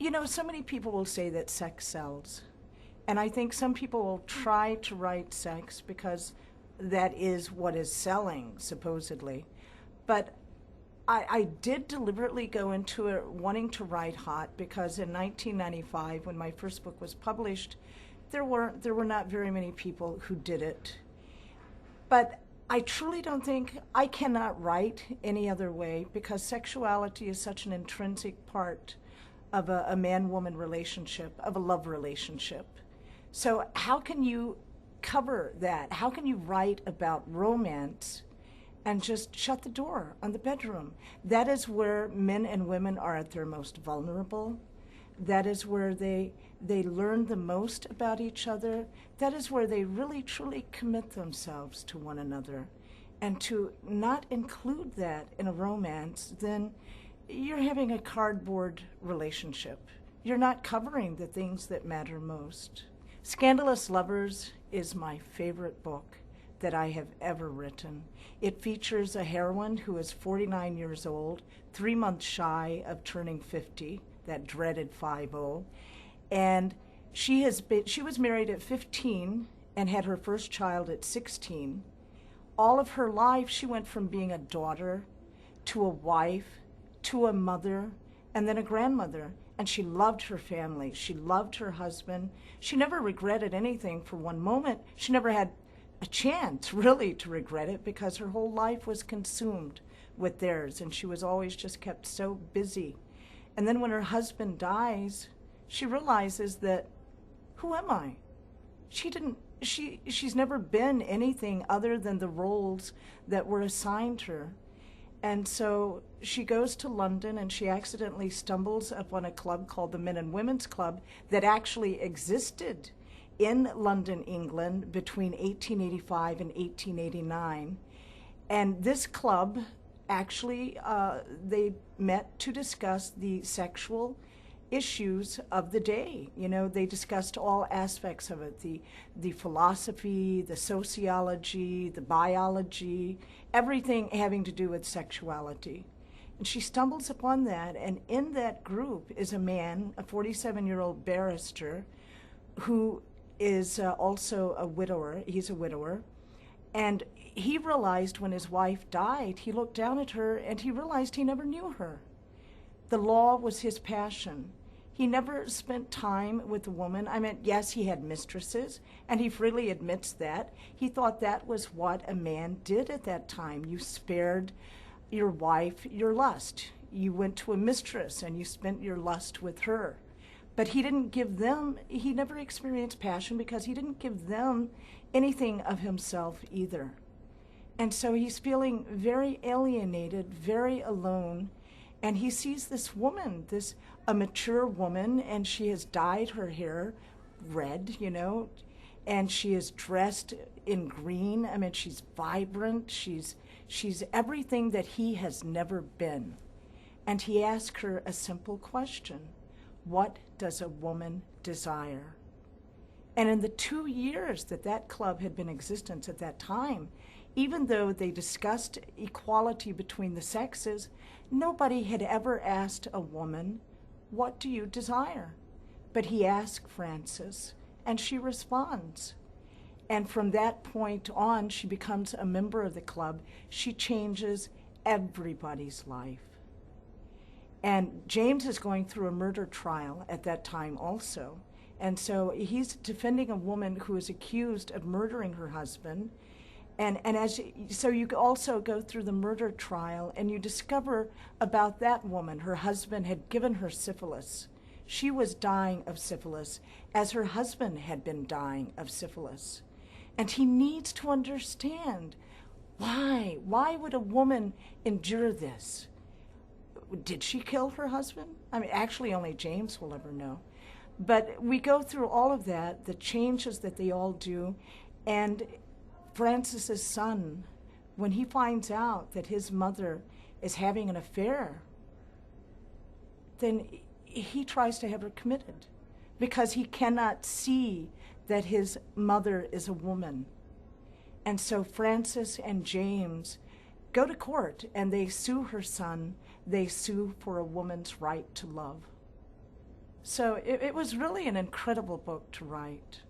You know, so many people will say that sex sells. And I think some people will try to write sex because that is what is selling, supposedly. But I did deliberately go into it wanting to write hot because in 1995, when my first book was published, there were not very many people who did it. But I truly don't think I cannot write any other way because sexuality is such an intrinsic part of a man-woman relationship, of a love relationship. So how can you cover that? How can you write about romance and just shut the door on the bedroom? That is where men and women are at their most vulnerable. That is where they learn the most about each other. That is where they really truly commit themselves to one another. And to not include that in a romance, then you're having a cardboard relationship. You're not covering the things that matter most. Scandalous Lovers is my favorite book that I have ever written. It features a heroine who is 49 years old, 3 months shy of turning 50, that dreaded 50, and she was married at 15 and had her first child at 16. All of her life, she went from being a daughter to a wife to a mother and then a grandmother. And she loved her family. She loved her husband. She never regretted anything for one moment. She never had a chance, really, to regret it because her whole life was consumed with theirs, and she was always just kept so busy. And then when her husband dies, she realizes that, who am I? She's never been anything other than the roles that were assigned her. And so she goes to London and she accidentally stumbles upon a club called the Men and Women's Club that actually existed in London, England between 1885 and 1889. And this club actually, they met to discuss the sexual issues of the day. You know, they discussed all aspects of it, the philosophy, the sociology, the biology, everything having to do with sexuality. And she stumbles upon that, and in that group is a man, a 47-year-old barrister, who is also a widower. He's a widower. And he realized when his wife died, he looked down at her and he realized he never knew her. The law was his passion. He never spent time with a woman. I mean, yes, he had mistresses, and he freely admits that. He thought that was what a man did at that time. You spared your wife your lust. You went to a mistress and you spent your lust with her. But he didn't give them, he never experienced passion because he didn't give them anything of himself either. And so he's feeling very alienated, very alone. And he sees this woman, a mature woman, and she has dyed her hair red, you know, and she is dressed in green. I mean, she's vibrant. She's everything that he has never been. And he asked her a simple question: what does a woman desire? And in the 2 years that club had been in existence at that time, even though they discussed equality between the sexes, nobody had ever asked a woman, what do you desire? But he asked Frances, and she responds. And from that point on, she becomes a member of the club. She changes everybody's life. And James is going through a murder trial at that time also. And so he's defending a woman who is accused of murdering her husband. So you also go through the murder trial and you discover about that woman. Her husband had given her syphilis. She was dying of syphilis as her husband had been dying of syphilis. And he needs to understand why. Why would a woman endure this? Did she kill her husband? I mean, actually only James will ever know. But we go through all of that, the changes that they all do, and Francis's son, when he finds out that his mother is having an affair, then he tries to have her committed because he cannot see that his mother is a woman. And so Francis and James go to court and they sue her son. They sue for a woman's right to love. So it was really an incredible book to write.